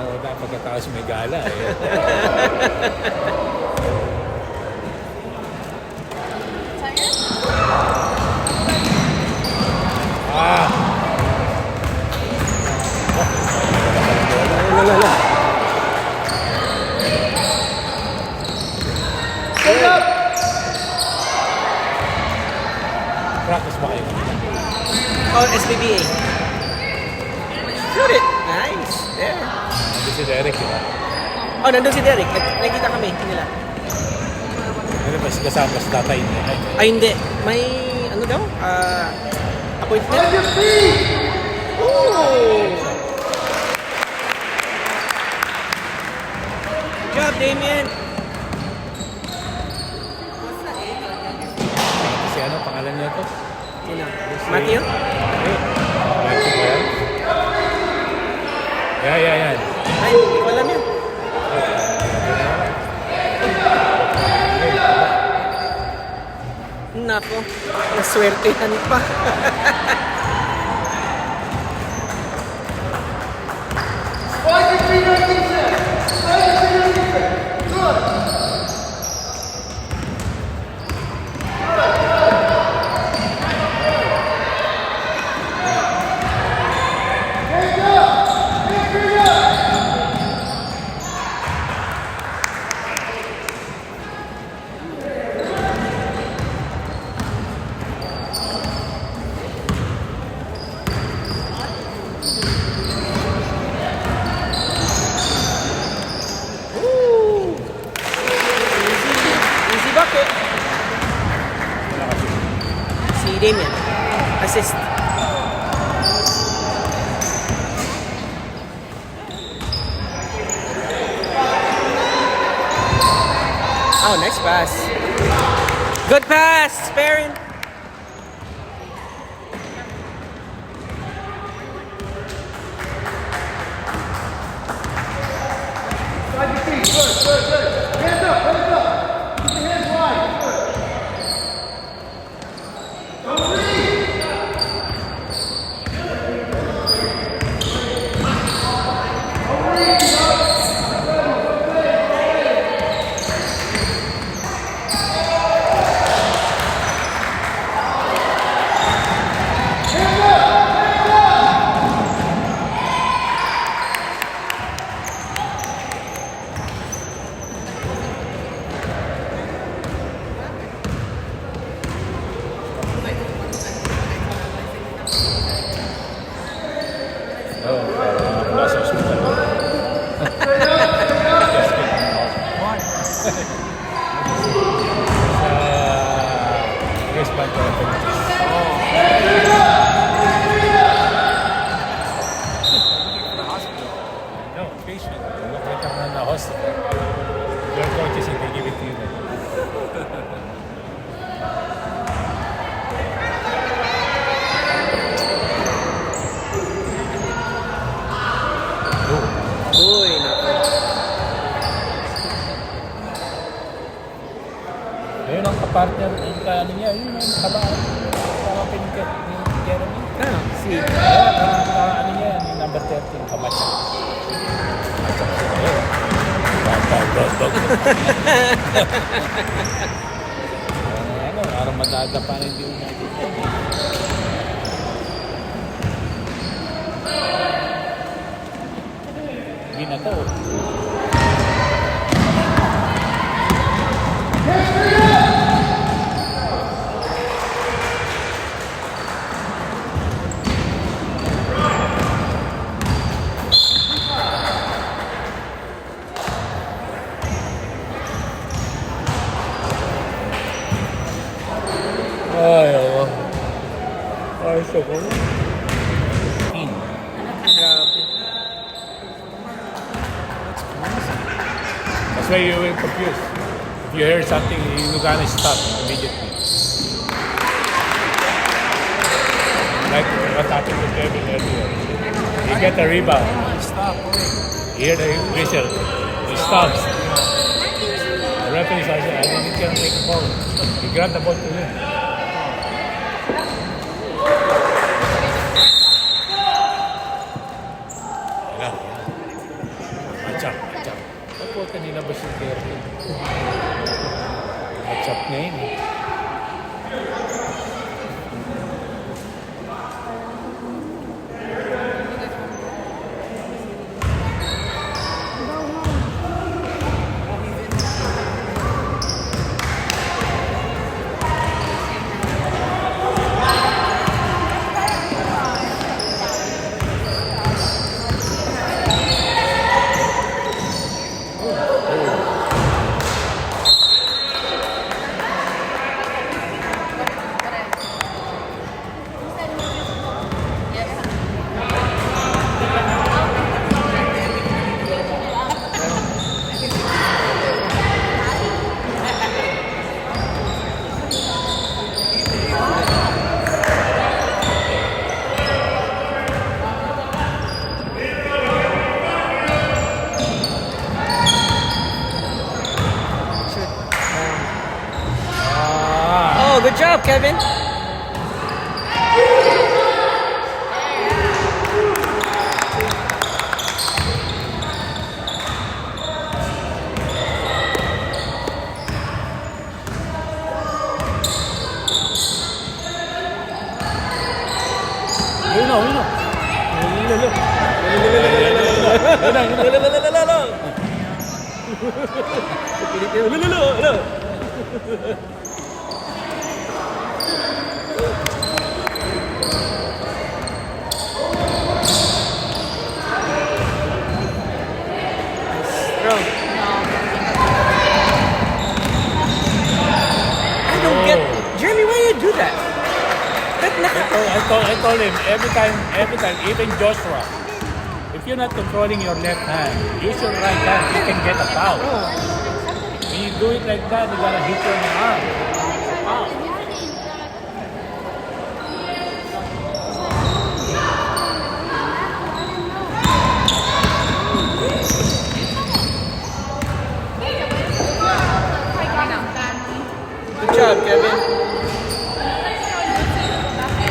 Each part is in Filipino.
unang-una pagkatapos may gala eh. Ah! Wala. Practice ba kayo? Oh, SPBA. Shoot it. Nice. There. Hindi si Derek, di ba? Oh, nandun si Derek. Nakikita kami nila. Ano ba si kasama sa tatay niya? Ay, hindi. May, ano daw? Appointment? Oh! Good job, Damien. Si ano, pangalan niya to? Sino? Matthew? Matthew ba yan? Yan. Ay, hindi ko alam yun. Nako, naswertehan pa. Easy bucket. Si Damien. Assist. Oh, nice pass. Good pass, Perrin. Nasa hospital. Yes, but no, patient. Look like I'm in the hospital. Your coaches, if they give it to you, then. Uy, nako. Ayun ang kapartner, yung ano niya, yun ang kabaan. Parang pinigyan ni Jeremy. Ah, si. Ano niya, yung number 13, kamatcha. Ano, parang madadapa na hindi mo. Hindi na to. Ay, ako. Ay, so ko. Grabe. That's why you will confuse. If you hear something, you're gonna stop immediately. Like what happened to Kevin earlier. He get a rebound. Stop. He hear the whistle. He stops. The referee says, I think he can make a ball. He grabbed the ball to him. Chop. Ako kanina ba siya 30? Chop na yun eh. Oh, good job, Kevin. Bro. I don't get Jeremy, why you do that? I told him every time, even Joshua, if you're not controlling your left hand, use your right hand, you can get a foul. When you do it like that, you gotta hit your arm. Foul. Good job, Kevin.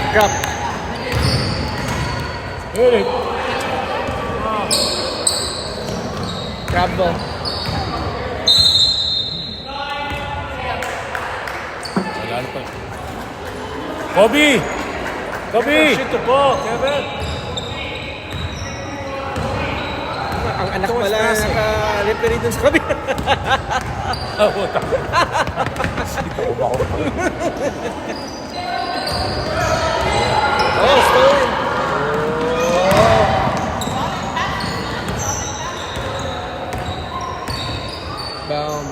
Drop. Hit it. Grab ball. Wala na pa. Kobe! Shoot the ball, Kevin! Ang anak pala naka-referee dun sa kabila. Oh, puta. Ito ba ako? Oh, stolen. Boom.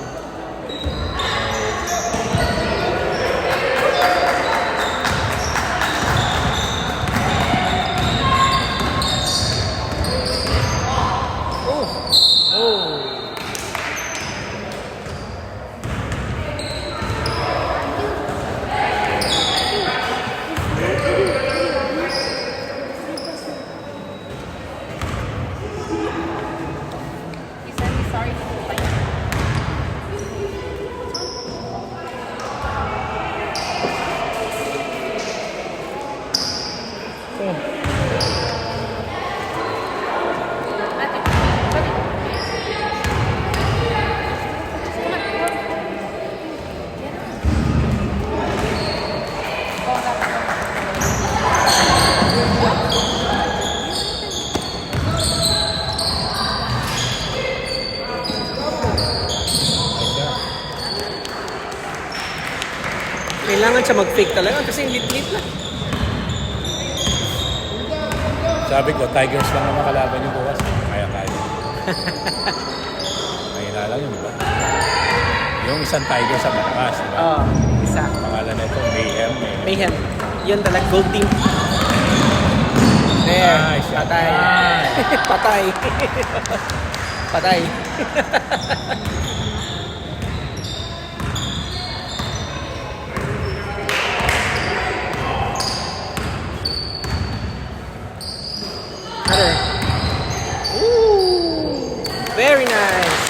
He said he's sorry for the fight. Kailangan siya mag-fake talaga kasi lit-lit na. Sabi ko, Tigers lang naman kalaban yung bukas. Kaya. Mahina lang yun, diba? Yung isang Tigers sa malakas, diba? Oo, isa. Pangalan na ito, Mayhem. Mayhem. Yun talaga, gold team. There. Nice. Patay. Nice. Patay. Patay. Cutter. Ooh. Very nice.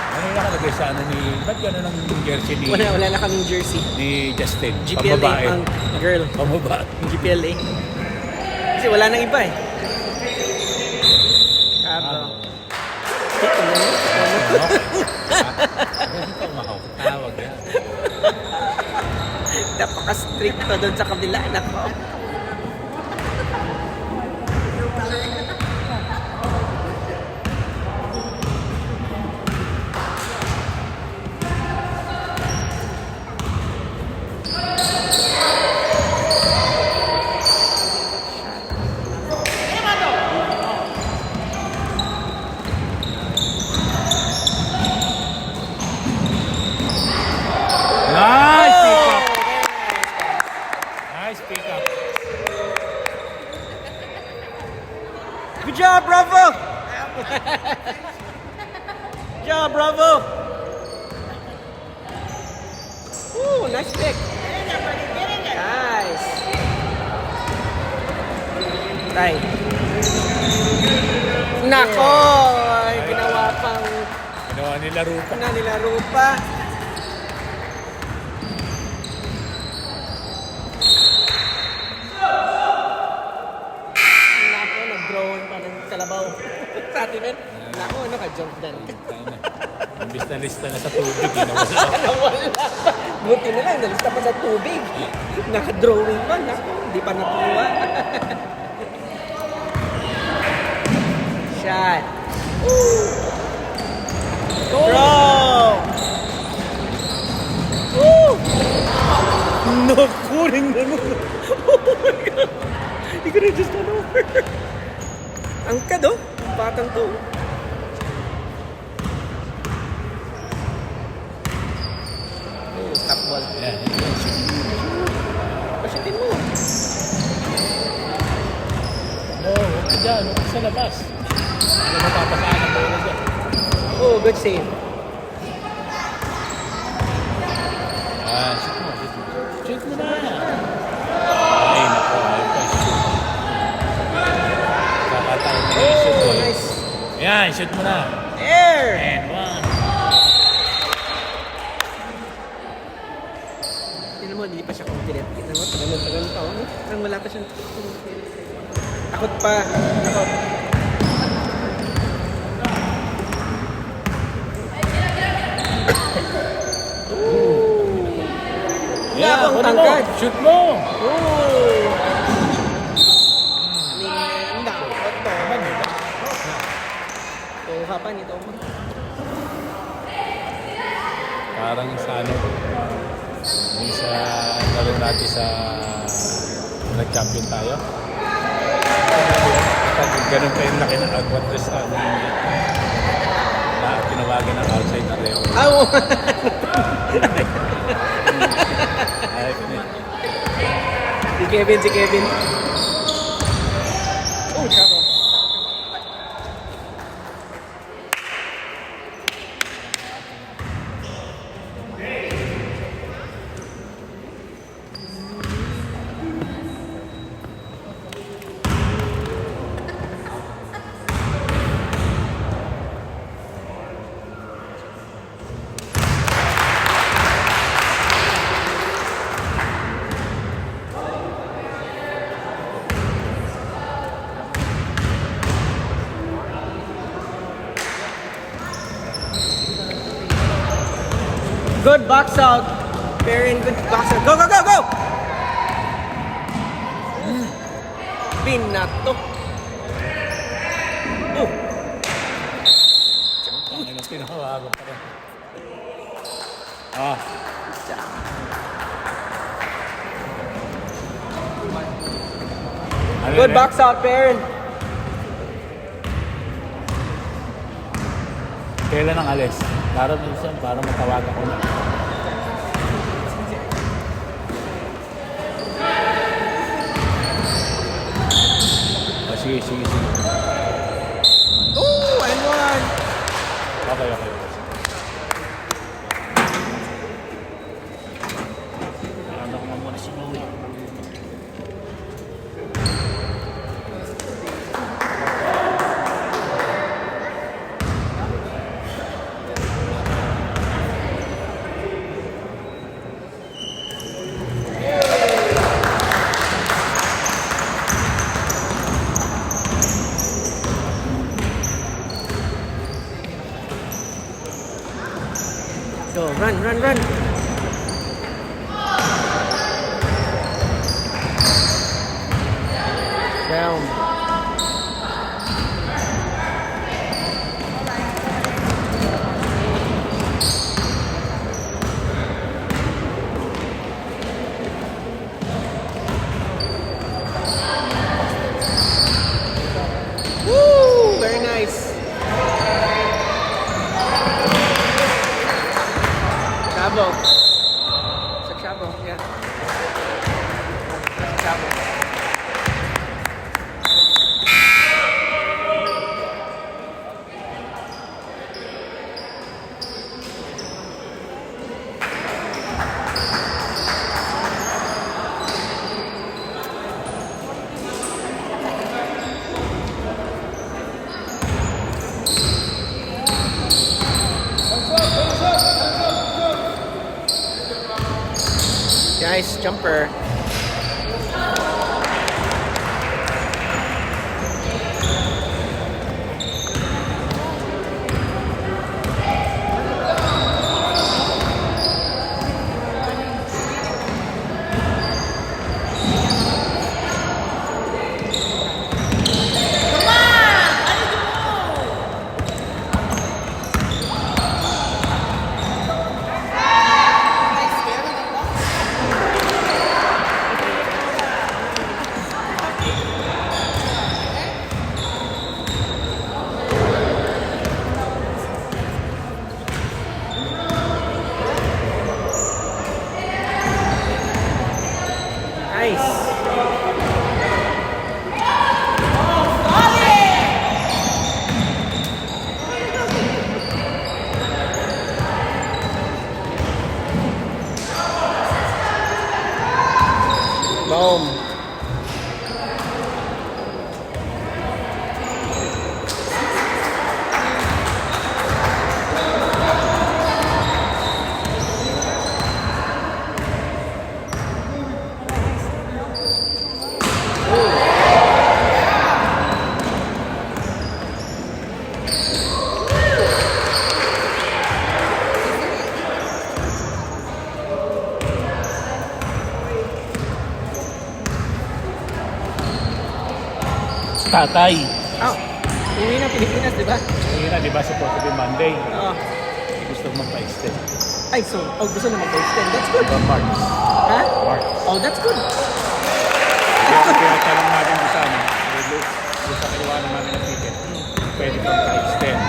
Ano yung nakalagay sa ano ni... Ba't gano'n ang jersey ni... Wala na kaming jersey. Ni Justin? GPLA Pambabae. ang girl. Pambabae. GPLA. Kasi wala nang iba eh. Cabo. stick. Ano yun? Ganito makakatawag yan. Napaka-stricto doon sa kabila. Nako. Nice pick up. Nice pick up. Good job, Bravo! Good job, Bravo! Ooh, nice pick. Nice. Right. Nako! Ay, ginawa pang Ginawa nila rupa. nilaro pa. Nako, nag-drone pa ng kalabaw. Sa atin yun. Nako, naka-jump down. Imbis na lista na sa tubig, ginawala. Nawala pa. Buti na lang, nalista pa sa tubig. Naka-drawing pa. Nako, hindi pa nakuha. Shot. Bro! Woo! Naku, ring naman. Oh my God. He could have just gone over. Angkad oh. Batang to. Oh, top ball. Yan. Pasitin mo. No, huwag ka dyan. Huwag ka sa labas. Hindi mapapasaan ang bola dyan. Oh, good save. Ah, shoot mo. Shoot mo. Shoot mo na. Ay, naku. Ayun pa. Shoot. Kakataon na yung shoot mo. Oh, nice. Yan, shoot mo na. There! And one. Tignan mo, hindi pa siya confident. Tignan mo, tagal pa. Ano? Parang wala pa siyang takot pa. Takot. Wala akong kunin mo. tangkad. Shoot mo. Oh! Nakot to. Kuha pa nito. Parang sa ano, yung sa laro natin sa nag-champion tayo. Ganun pa yung laki ng agwat dress na tinawagan ng outside na rin. Aw! Si Kevin. Oh, trouble. Good box out. Perrin, good box out. Go, go, go, go! Pinato. Oh! Ang ina tinawagan pa rin. Ah. Ano Good yun? box out, Perrin. Kailan ang alis? Para minsan, para matawagan ko na. Ah, sige. Oh, and one. Okay. Ano ko muna si Noe. Oh, run, run, run. Down. Woo! Very nice. Chavo. Sa Chavo, yeah. Sa Chavo. Nice jumper. Nice. Boom. Tatay. Oh, uwi na Pilipinas, di ba? Hindi na, di ba, supposed to be Monday. Oo. Gusto mo magpa-extend. Ay, so, gusto na mag-extend. That's good. Diba, March? Ha? March. Oh, that's good. Kaya pinatanong natin sa ano, doon sa kaliwanag namin ng ticket, pwede kang pa-extend.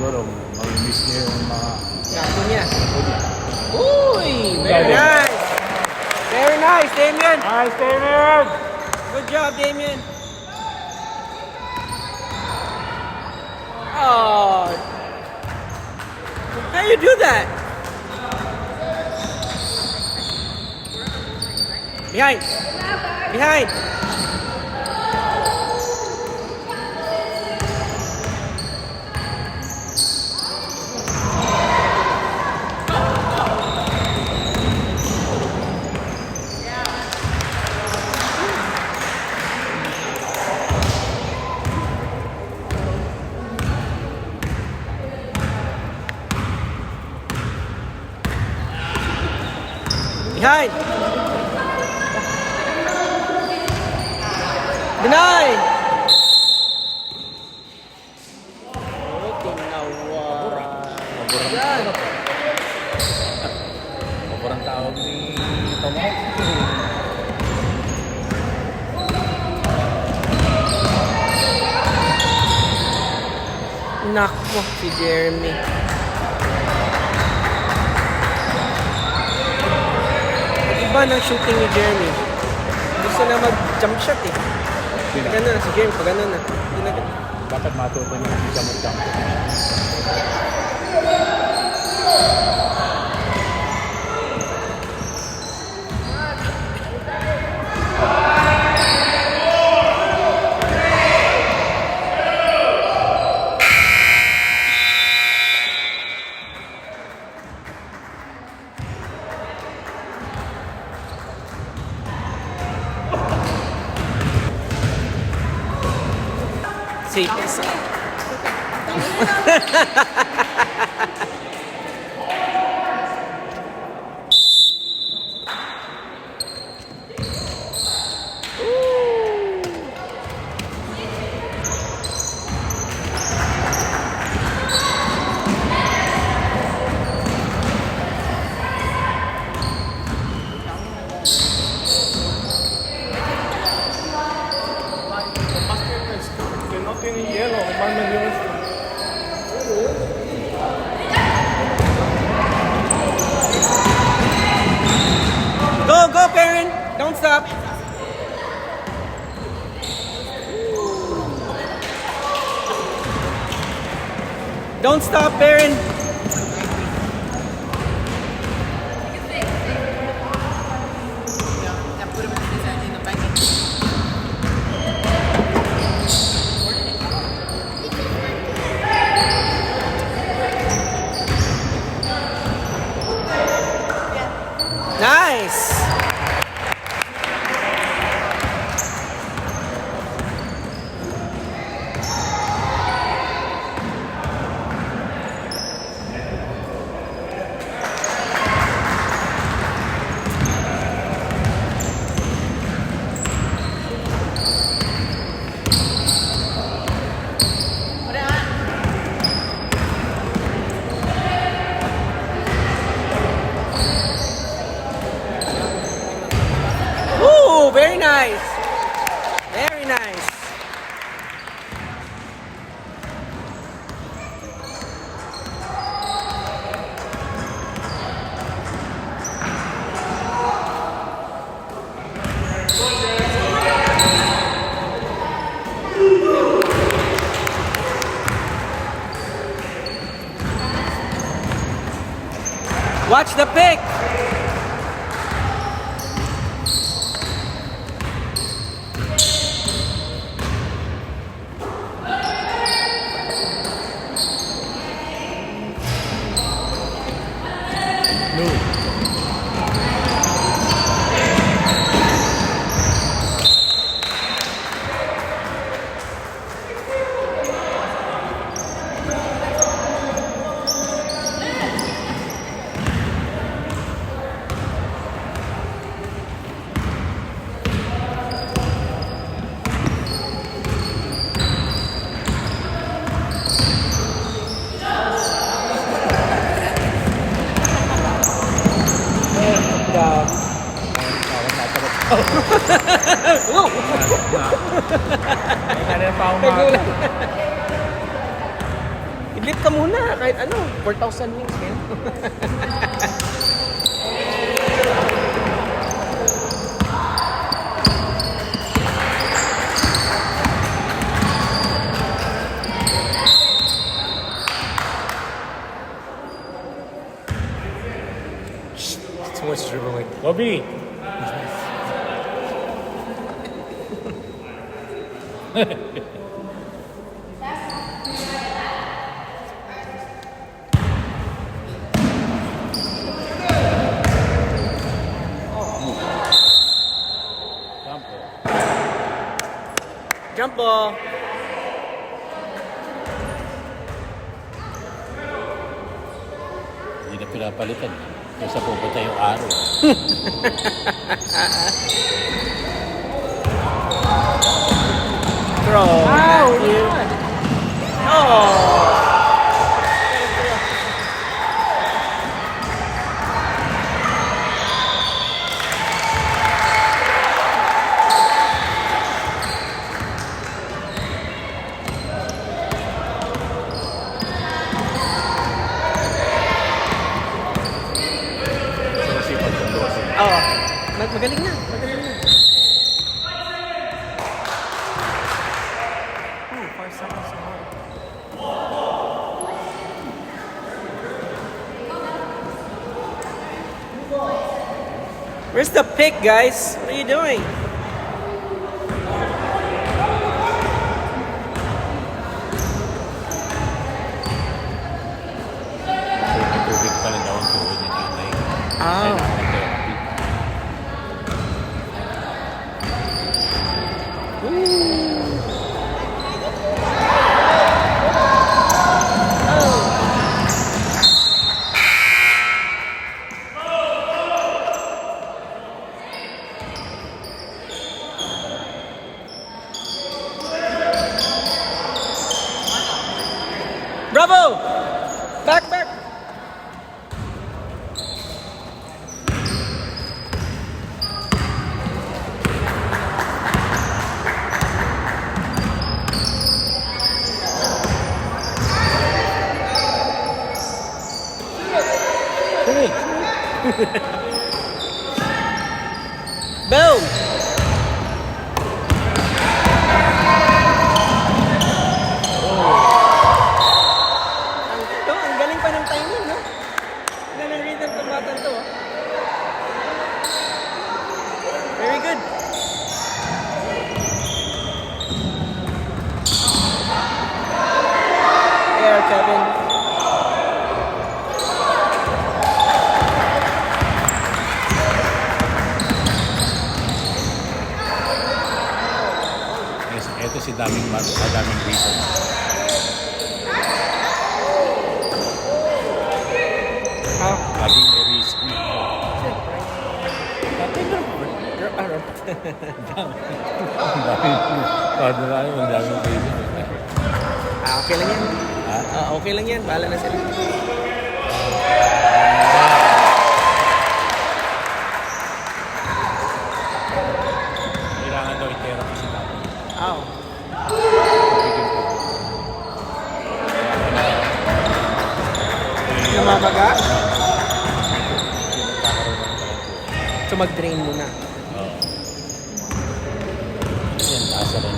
Siguro, mag-miss niya yung mga Gato niya. kunya. Uy! Very Galing. nice! Very nice, Damien! Nice, David! Good job, Damien! Oh! How you do that? Behind! Behind! Behind! Deny! Oh, tinawa. Yan. Sobrang tawag ni Tomo. Nako, si Jeremy. Iba ng shooting ni Jeremy. Gusto na mag-jump shot eh. Pag ano, si Jeremy, pag ano na. Dapat matuto niyo hindi ka mag-jump. Safe. Que no tiene hielo, más me dio esto. Go, go, Perrin! Don't stop! Don't stop, Perrin! Nice! Ooh, very nice. Very nice. Watch the pick. Whoa! Kanina pa ako Nagulat. I-lift ka muna kahit ano, 4,000 wings, man. Too much dribbling. Bobby! Jump ball. Hindi na pinapalitan. Kasi pupunta yung araw. Throw. Matthew. Oh. Oh. Magaling na. Magaling na. Where's the pick, guys? What are you doing? May tubig pala daw ang tubig ni nanay. Ah. Kailangan ng therapy. Bravo! Back, back! Boom! Ang galing pa ng timing, no? Galing ng rhythm ng batang to, oh. Very good. There, Kevin. Yes, ito si daming reason. Ah, Laging may reason. Ang daming reason. okay lang yan. Ha? Okay lang yan. Bahala na sila. Kailangan daw i-therapy si tatay. Oh. Namamaga? So mag-drain muna. Oo. Kasi ang taas na rin.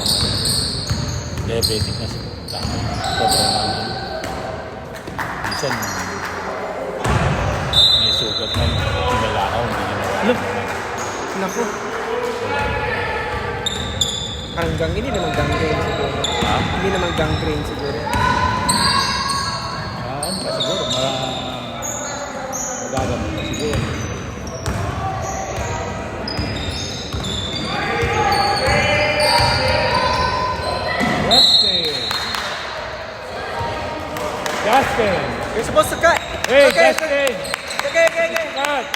Diabetic na si tatay. Sobrang naman. Minsan, may sugat na pinalakaw. Look. Naku. Hanggang hindi naman gangrene siguro. Ha? Hindi naman gangrene siguro. Ano pa siguro? Magagamot pa siguro. Justin! You're supposed to cut. Hey, okay, Justin! Okay. Cut!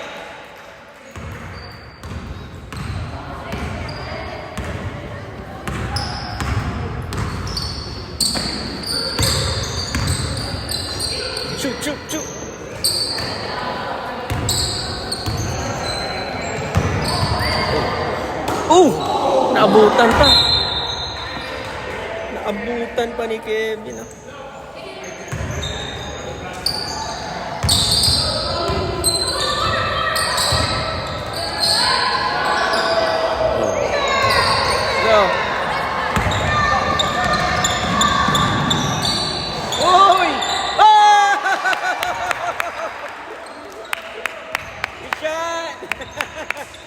Shoot. Naabutan pa. Naabutan pa ni Kevin. Ah. Go. Uy! Ah! Good shot!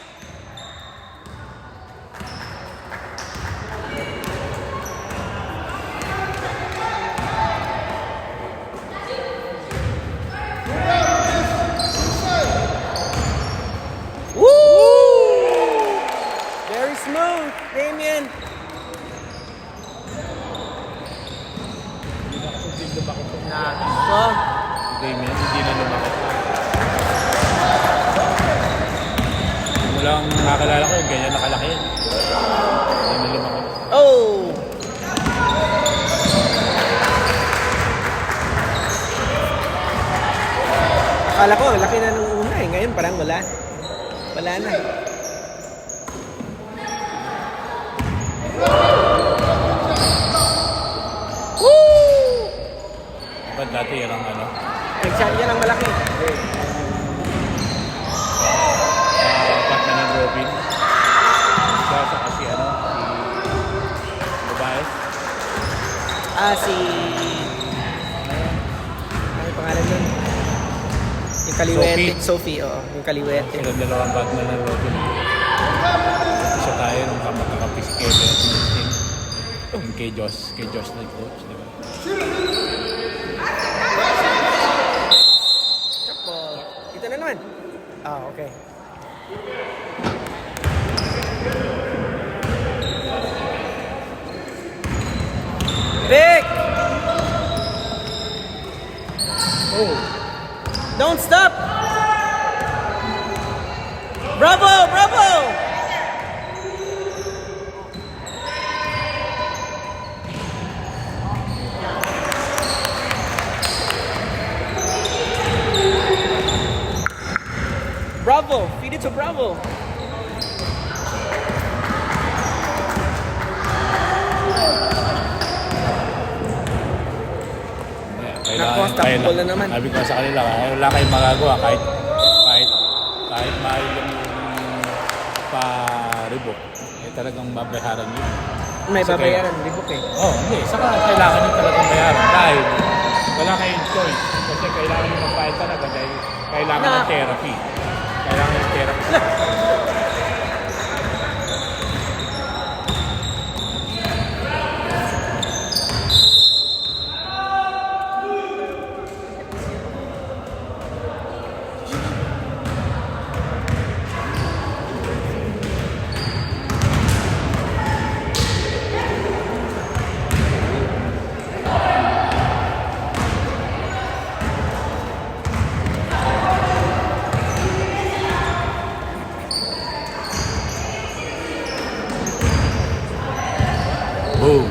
Woo! Very smooth, Damien. Hindi na kasi din lumakot ko. Oh, Damien, hindi na lumakot. Walang nakalala ko, ganyan nakalaki yan. Hindi na lumakot. oh. Akala ko, laki na nung una eh. Ngayon parang wala. Wala na. Woo! Ba't dati yan ang ano? Nag-shot yan ang malaki. Batman and Robin. Siya sa kasi ano, si Babaes. Si... Ano yung pangalan nun? Yung Kaliwete, Sophie, oo. Yung Kaliwete. Sila dalawang Batman ng Robin. Isa tayo nung kamakakapi si Kevin at Martin. Yung kay Josh na coach, di ba? Chapo. Ito na naman. Ah, okay. Vic! Oh! Don't stop! Bravo! Bravo! Bravo! Feed it to Bravo! Nako, takbo na naman. Sabi ko sa kanila, wala kayong magagawa kahit mahal yung pa-rebook. Eh talagang mabayaran yun. May Kasi babayaran, ribok eh. Hindi. Saka kailangan nyo talagang bayaran dahil wala kayong choice. Kasi kailangan nyo magbayad talaga dahil kailangan ng therapy. Kailangan ng therapy. Boom!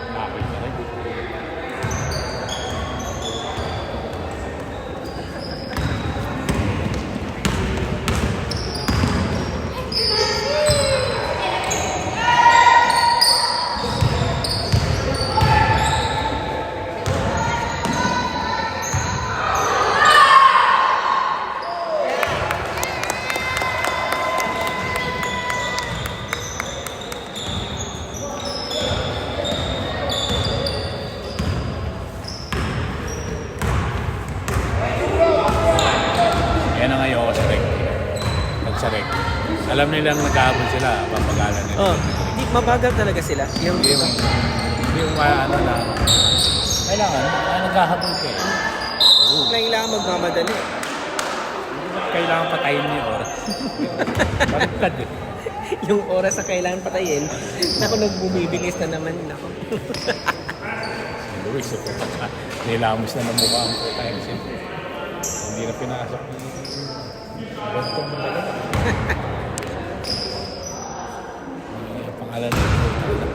Nakakit na rin. Yan ang ngayon ako sa rec. Pag sa rec. Alam nilang nag-aabot sila, papagalan nila. Oh, di, mabagal talaga sila. Yung, Hindi yung ano na, kailangan, naghahabol ka eh. kailangan magmamadali. Kailangan patayin niyo yung oras. Baliktad eh. Yung oras na kailangan patayin, naku, nagbumibilis na naman. Naku. Si Luis, so, nilamos na ng mukha ang puta yung sin. Hindi na pinasok ni Boston mo talaga. Ang pangalan ng puta.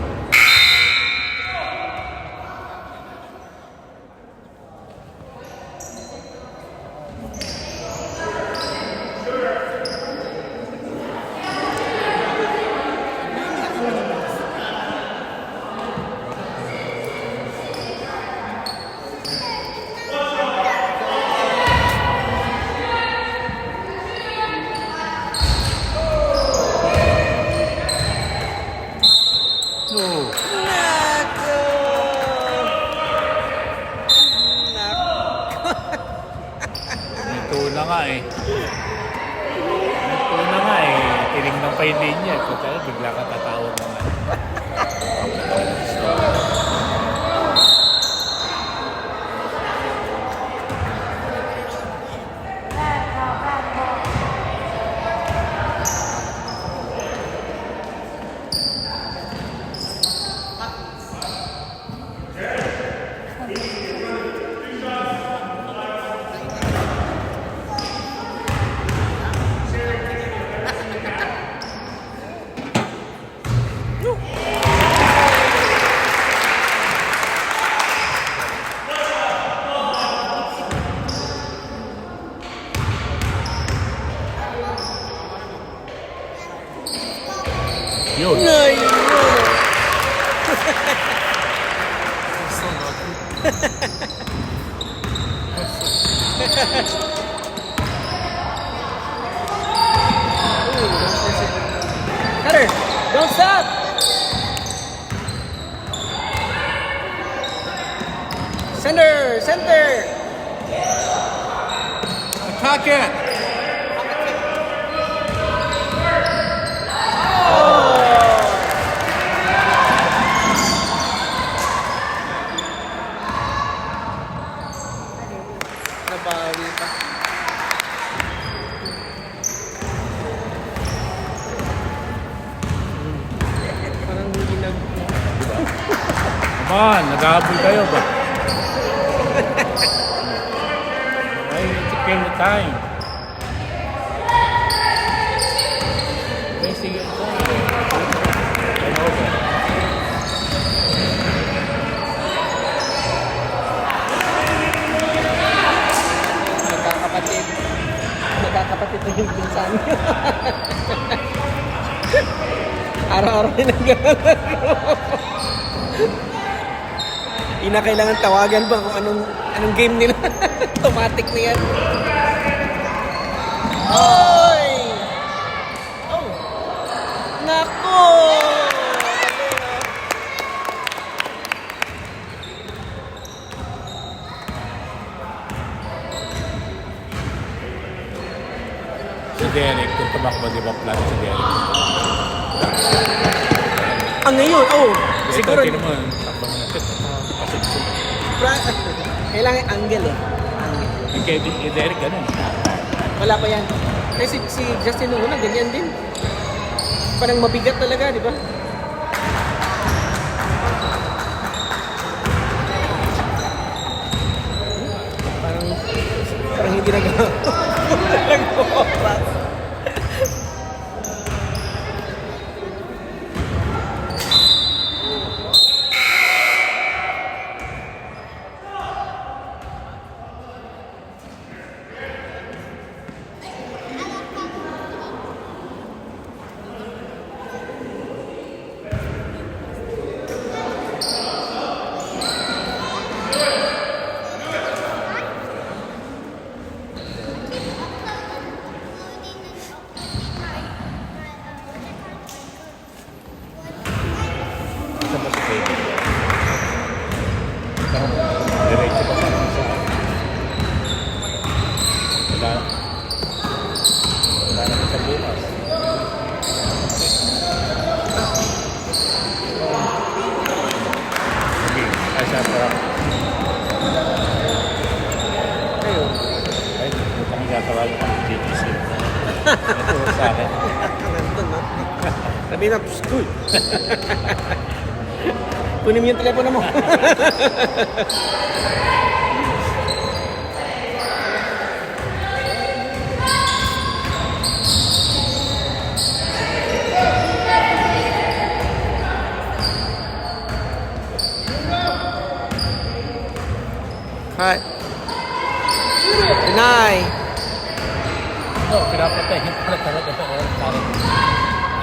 No. Naku! Naku! Ito na nga eh. Ito na nga eh. Tinignan pa yung linya. Kung talaga, bigla ka tatawag naman. Yun. Nay! Cutter! Don't stop! Center! Center! Attack it! Nabawi pa. Parang hindi nag... Come on, nag-aabol kayo ba? Why it's came the time? Wasting your time. I know that. Magkakapatid. Magkakapatid na yung pinsan. Araw-araw yung naglalaro. Hindi na kailangan tawagan ba kung anong game nila. Automatic na yan. Oy! Oh! Nako! Si Derek, kung tumakbo, di ba plan si Derek? Ang ngayon, oh! Siguro, Ito, mo, takbo mo natin. Pasok-sok. kailangan angle eh. Angle. Yung Kevin, Derek, ganun. Wala pa yan. Kasi si Justin nung una, ganyan din. Parang mabigat talaga, di ba? Parang hindi nag-oras. Saan ba si Kevin? Parang diretso pa parang sa... Wala naman sa bukas. Okay, ay siya parang... Ayun. Ay, putang gatawag ko ng GTC. Ito sa akin. Nandun, no? Sabi na, school. Kunin mo yung telepono mo. Hi. Deny. No, pinapatayin pala talaga ito. Parang,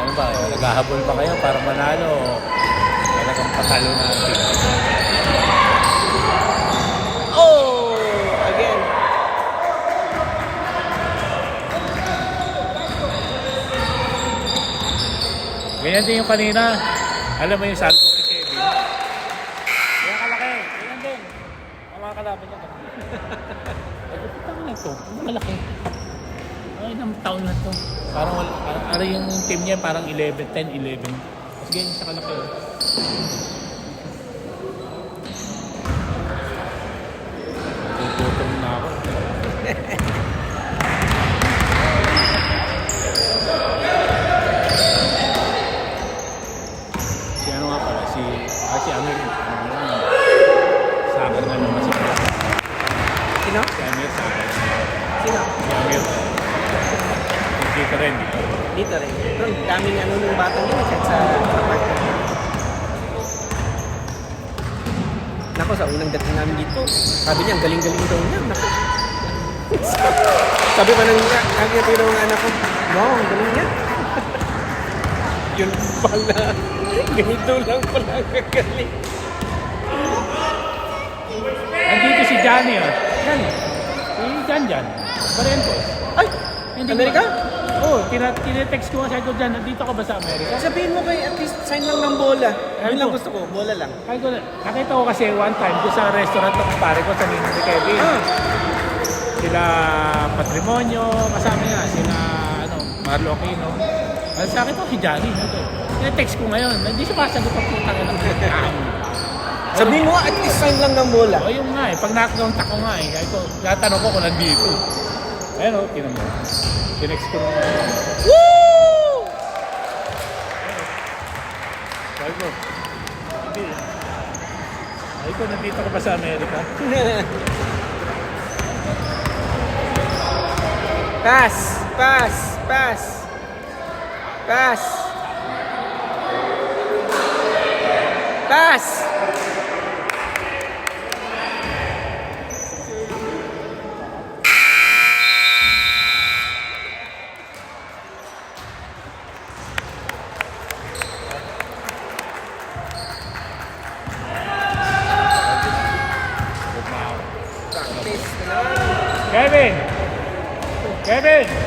ano ba, naghahabol pa kayo para manalo o talagang patalo natin? Oh! Again. Ganyan din yung kanina. Alam mo yung sabi ko kay Kevin? Kaya kalaki. Ganyan din. Ang mga kalaban niya. Ay, putang na ito. Ang malaki. Ay, ng taon na to. Parang wala. Ano yung team niya parang 11, 10, 11. Tapos ganyan sa kalaki. Oh. Nagugutom na ako. Si ano nga pala, si Amir. Sa akin na naman si Amir. Sino? Si Amir sa akin. Sino? Si Amir. Dito rin. Dito rin. Pero daming ano nung batang yun. Kahit sa market. Nako, sa unang dating namin dito, sabi niya, ang galing-galing daw niya. Nako. Sabi pa nang nakikita ng anak ko, wow, ang galing niya. Yun pala. Ganito lang pala ang gagaling. Nandito si Johnny, oh. Yan. Si Jan. Parento. Ay! Hindi Amerika? ba? Oo, tinetext ko nga sabi ko dyan, nandito ka ba sa Amerika? Sabihin mo kay at least sign lang ng bola. Yun Ayun lang po. gusto ko, bola lang. Sabi ko, nakita ko kasi one time doon sa restaurant ng pare ko sa Nino ni Kevin. Sila Patrimonio, kasama niya, sila Marlo Aquino. At sa akin to si Johnny. Tinetext ko ngayon, hindi sumasagot ang putang ina ng Sabihin mo at least sign lang ng bola. O yung nga eh, pag knockdown ako nga eh, kaya ko, natanong ko kung nandito. Ayun o, tinan mo. Tinext ko nung Woo! sabi ko, hindi. Sabi ko, nandito ka ba sa Amerika? Pass, pass, pass. Pass. Pass. Practice na lang. Kevin! Kevin!